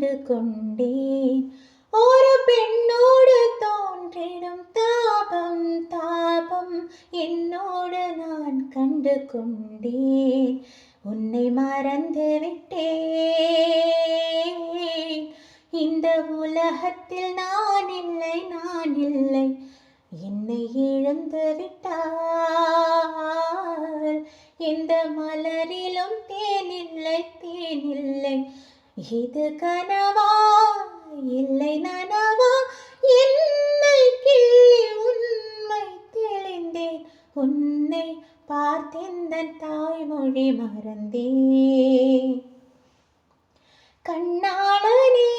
கண்டு கொண்டேன். ஒரு பெண்ணோடு தோன்றிடும் தாபம் தாபம் என்னோடு நான் கண்டு கொண்டேன். உன்னை மறந்து விட்டேன். இந்த உலகத்தில் நான் இல்லை நான் இல்லை. என்னை இழந்து விட்டால் இந்த மலரிலும் தேனில்லை தேனில்லை. இது கனவா இல்லை நனவா? என்னை கிள்ளி உண்மை தெளிந்தேன். உன்னை பார்த்தெந்தன் தாய்மொழி மறந்தேன். கண்ணாளனே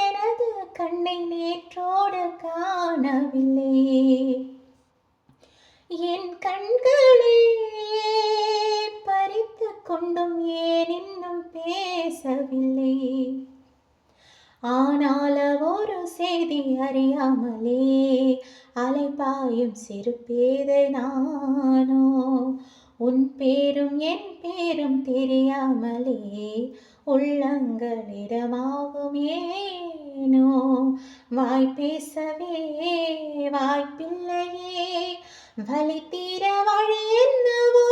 எனது கண்ணை நேற்றோடு காணவில்லை. என் கண்களே பறித்து கொண்டும் ஏன் இன்னும் பேசவில்லை? ஆனால் ஒரு செய்தி அறியாமலே அலைபாயும் சிறு பேதை நானோ. உன் பேரும் என் பேரும் தெரியாமலே உள்ளங்களிடமாகும் ஏனோ. வாய் பேசவே வாய்ப்பில்லையே, வலி தீர வழி என்னவோ.